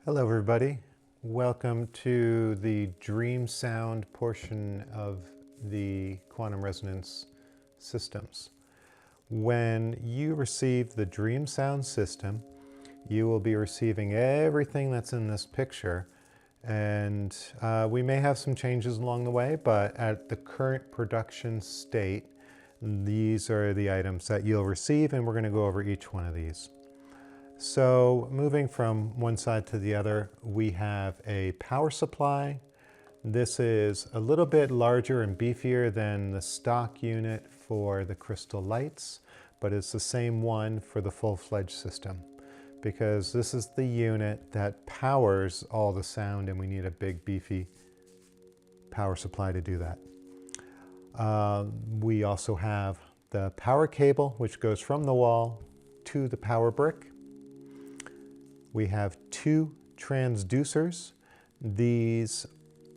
Hello everybody. Welcome to the Dream Sound portion of the quantum resonance systems. When you receive the Dream Sound system, you will be receiving everything that's in this picture, and we may have some changes along the way, but at the current production state, these are the items that you'll receive, and we're going to go over each one of these. So moving from one side to the other, we have a power supply. This is a little bit larger and beefier than the stock unit for the crystal lights, but it's the same one for the full-fledged system, because this is the unit that powers all the sound, and we need a big beefy power supply to do that. We also have the power cable, which goes from the wall to the power brick. We have two transducers. These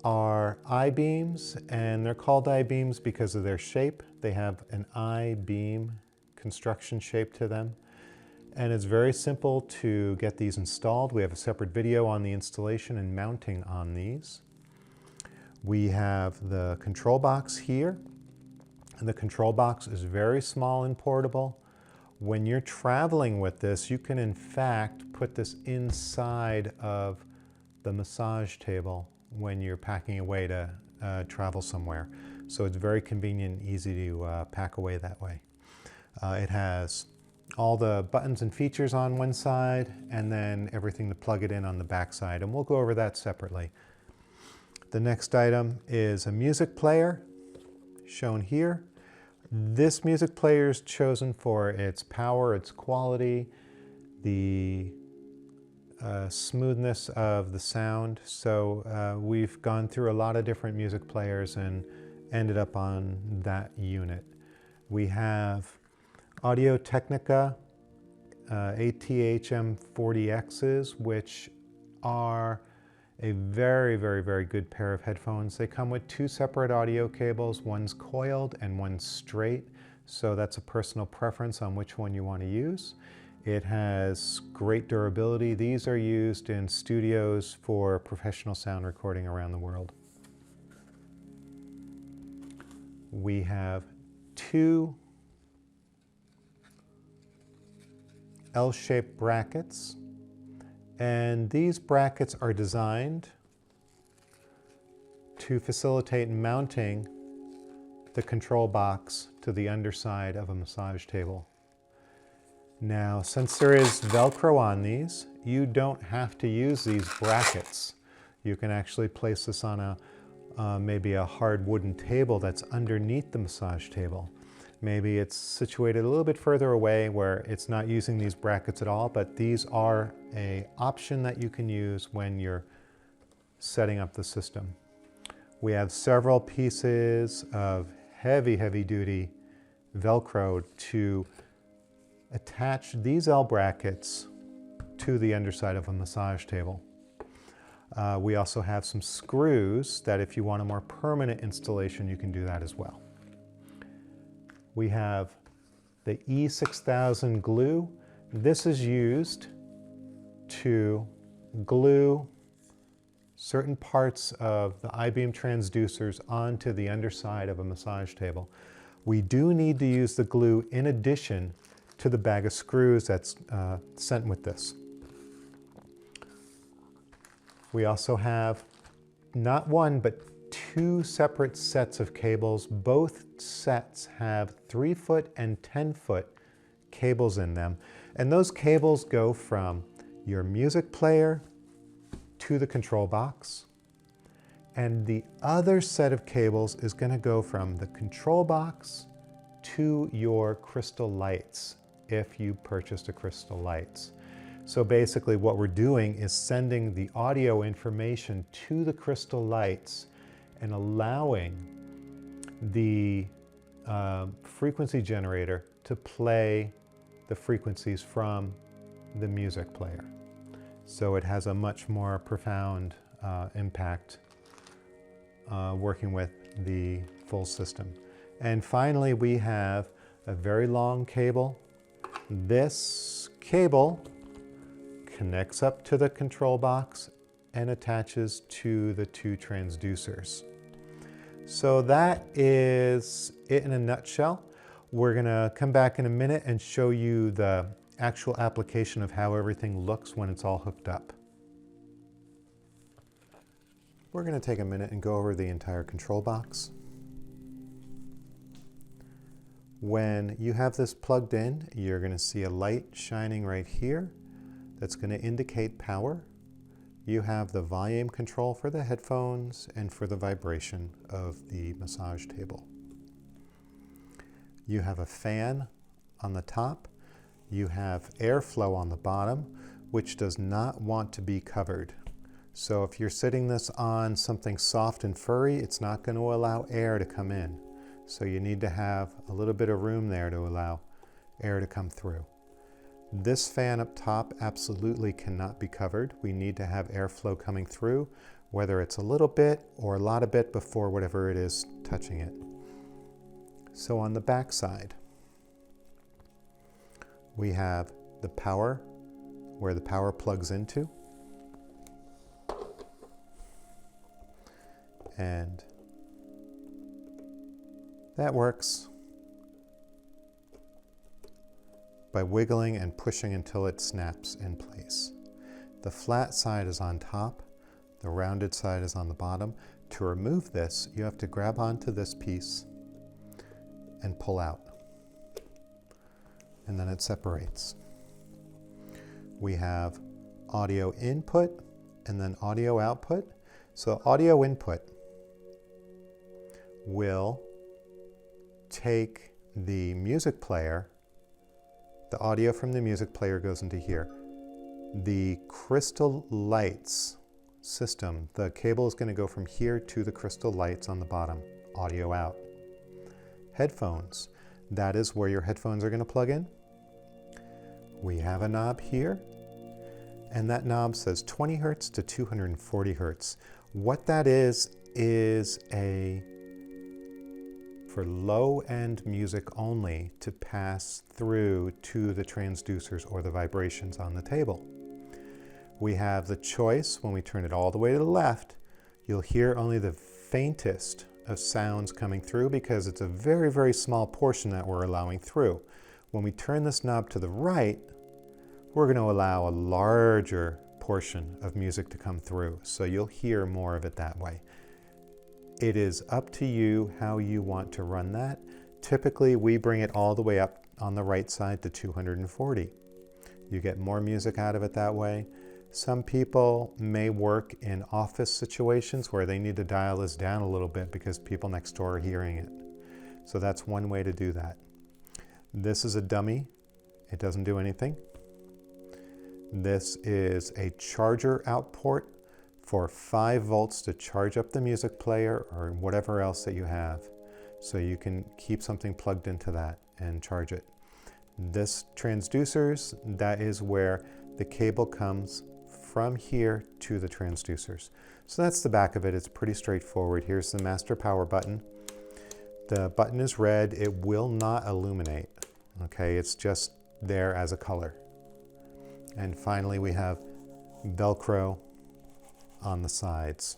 are I-beams, and they're called I-beams because of their shape. They have an I-beam construction shape to them. And it's very simple to get these installed. We have a separate video on the installation and mounting on these. We have the control box here. And the control box is very small and portable. When you're traveling with this, you can in fact put this inside of the massage table when you're packing away to travel somewhere. So it's very convenient and easy to pack away that way. It has all the buttons and features on one side, and then everything to plug it in on the back side, and we'll go over that separately. The next item is a music player, shown here. This music player is chosen for its power, its quality, the smoothness of the sound. So we've gone through a lot of different music players and ended up on that unit. We have Audio-Technica AT-HM40Xs, which are a very, very, very good pair of headphones. They come with two separate audio cables. One's coiled and one's straight. So that's a personal preference on which one you want to use. It has great durability. These are used in studios for professional sound recording around the world. We have two L-shaped brackets. And these brackets are designed to facilitate mounting the control box to the underside of a massage table. Now, since there is Velcro on these, you don't have to use these brackets. You can actually place this on maybe a hard wooden table that's underneath the massage table. Maybe it's situated a little bit further away where it's not using these brackets at all, but these are an option that you can use when you're setting up the system. We have several pieces of heavy, heavy duty Velcro to attach these L brackets to the underside of a massage table. We also have some screws that if you want a more permanent installation, you can do that as well. We have the E6000 glue. This is used to glue certain parts of the I-beam transducers onto the underside of a massage table. We do need to use the glue in addition to the bag of screws that's sent with this. We also have not one, but two separate sets of cables. Both sets have 3-foot and 10-foot cables in them. And those cables go from your music player to the control box. And the other set of cables is going to go from the control box to your crystal lights, if you purchased a crystal lights. So basically what we're doing is sending the audio information to the crystal lights and allowing the frequency generator to play the frequencies from the music player. So it has a much more profound impact working with the full system. And finally, we have a very long cable. This cable connects up to the control box and attaches to the two transducers. So that is it in a nutshell. We're gonna come back in a minute and show you the actual application of how everything looks when it's all hooked up. We're gonna take a minute and go over the entire control box. When you have this plugged in, you're gonna see a light shining right here that's gonna indicate power. You have the volume control for the headphones and for the vibration of the massage table. You have a fan on the top. You have airflow on the bottom, which does not want to be covered. So if you're sitting this on something soft and furry, it's not going to allow air to come in. So you need to have a little bit of room there to allow air to come through. This fan up top absolutely cannot be covered. We need to have airflow coming through, whether it's a little bit or a lot of it before whatever it is touching it. So on the back side, we have the power, where the power plugs into. And that works by wiggling and pushing until it snaps in place. The flat side is on top, the rounded side is on the bottom. To remove this, you have to grab onto this piece and pull out. And then it separates. We have audio input and then audio output. So audio input will take the music player. The audio from the music player goes into here. The crystal lights system, the cable is going to go from here to the crystal lights on the bottom, audio out. Headphones, that is where your headphones are going to plug in. We have a knob here, and that knob says 20 hertz to 240 hertz. What that is a for low-end music only to pass through to the transducers or the vibrations on the table. We have the choice, when we turn it all the way to the left, you'll hear only the faintest of sounds coming through because it's a very, very small portion that we're allowing through. When we turn this knob to the right, we're going to allow a larger portion of music to come through, so you'll hear more of it that way. It is up to you how you want to run that. Typically, we bring it all the way up on the right side to 240. You get more music out of it that way. Some people may work in office situations where they need to dial this down a little bit because people next door are hearing it. So that's one way to do that. This is a dummy. It doesn't do anything. This is a charger out port for 5 volts to charge up the music player or whatever else that you have. So you can keep something plugged into that and charge it. This transducers, that is where the cable comes from here to the transducers. So that's the back of it. It's pretty straightforward. Here's the master power button. The button is red. It will not illuminate. Okay, it's just there as a color. And finally, we have Velcro on the sides.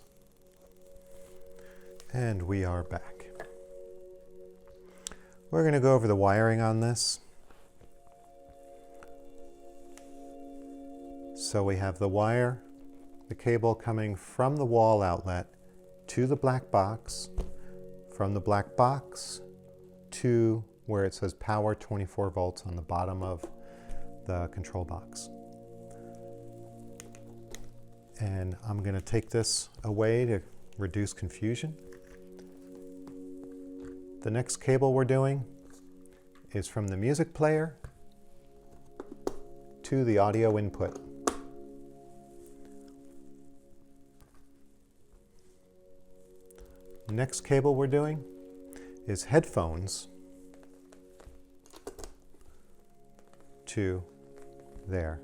And we are back. We're going to go over the wiring on this. So we have the wire, the cable coming from the wall outlet to the black box, from the black box to where it says power 24 volts on the bottom of the control box. And I'm going to take this away to reduce confusion. The next cable we're doing is from the music player to the audio input. Next cable we're doing is headphones to there.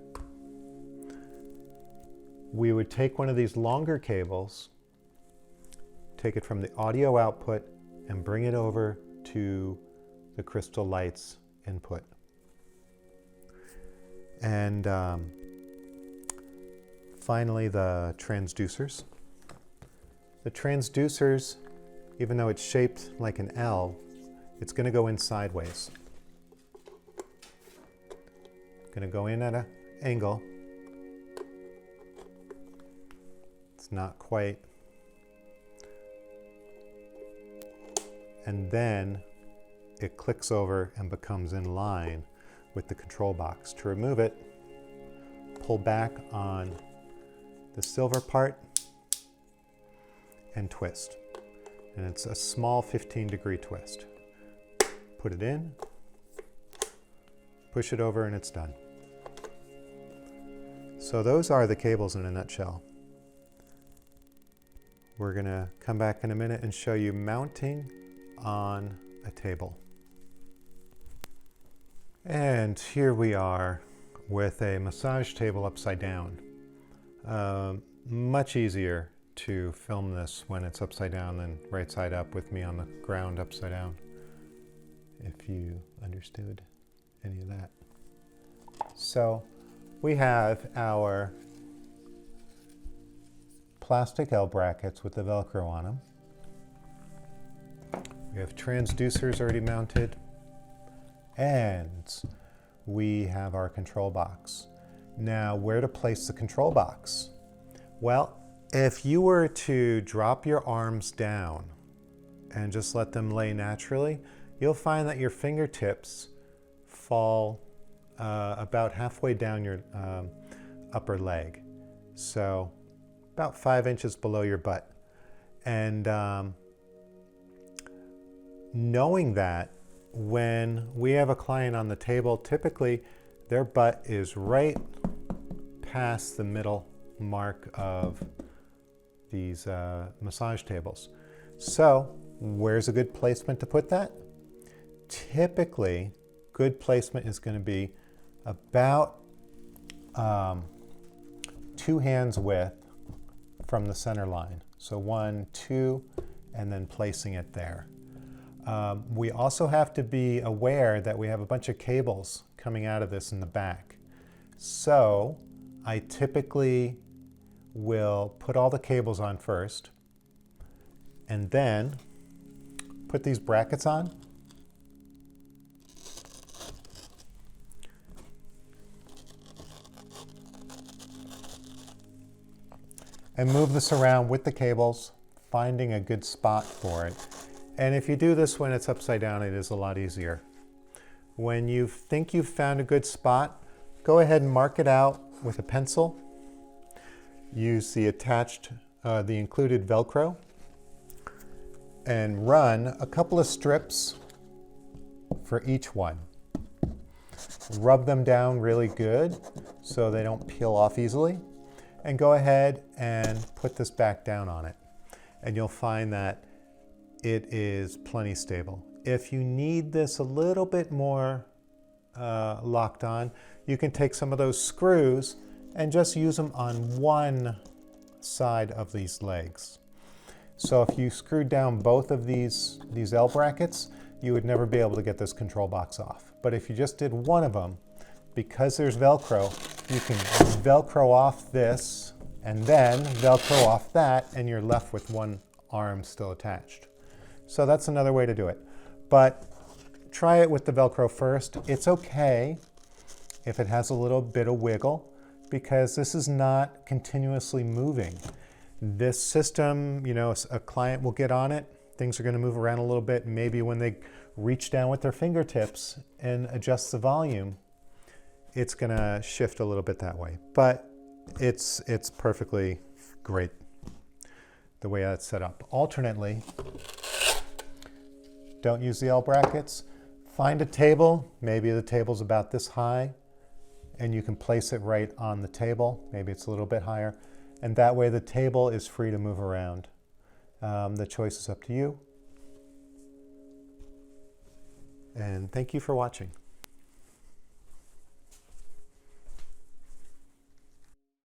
We would take one of these longer cables, take it from the audio output and bring it over to the crystal lights input. And finally, the transducers. The transducers, even though it's shaped like an L, it's going to go in sideways. Going to go in at an angle. It's not quite. And then it clicks over and becomes in line with the control box. To remove it, pull back on the silver part and twist. And it's a small 15-degree twist. Put it in, push it over, and it's done. So those are the cables in a nutshell. We're going to come back in a minute and show you mounting on a table. And here we are with a massage table upside down. Much easier to film this when it's upside down than right side up with me on the ground upside down, if you understood any of that. So we have our plastic L brackets with the Velcro on them. We have transducers already mounted, and we have our control box. Now, where to place the control box? Well, if you were to drop your arms down and just let them lay naturally, you'll find that your fingertips fall about halfway down your upper leg. So about 5 inches below your butt. And knowing that, when we have a client on the table, typically their butt is right past the middle mark of these massage tables. So where's a good placement to put that? Typically, good placement is going to be about 2 hands width from the center line. So 1, 2, and then placing it there. We also have to be aware that we have a bunch of cables coming out of this in the back. So I typically will put all the cables on first and then put these brackets on. And move this around with the cables, finding a good spot for it. And if you do this when it's upside down, it is a lot easier. When you think you've found a good spot, go ahead and mark it out with a pencil. Use the included Velcro and run a couple of strips for each one. Rub them down really good so they don't peel off easily. And go ahead and put this back down on it. And you'll find that it is plenty stable. If you need this a little bit more locked on, you can take some of those screws and just use them on one side of these legs. So if you screwed down both of these L brackets, you would never be able to get this control box off. But if you just did one of them, because there's Velcro, you can Velcro off this and then Velcro off that, and you're left with one arm still attached. So that's another way to do it. But try it with the Velcro first. It's okay if it has a little bit of wiggle, because this is not continuously moving. This system, you know, a client will get on it, things are going to move around a little bit. Maybe when they reach down with their fingertips and adjust the volume, it's going to shift a little bit that way. But it's perfectly great the way that's set up. Alternately, don't use the L brackets. Find a table, maybe the table's about this high, and you can place it right on the table. Maybe it's a little bit higher. And that way the table is free to move around. The choice is up to you. And thank you for watching.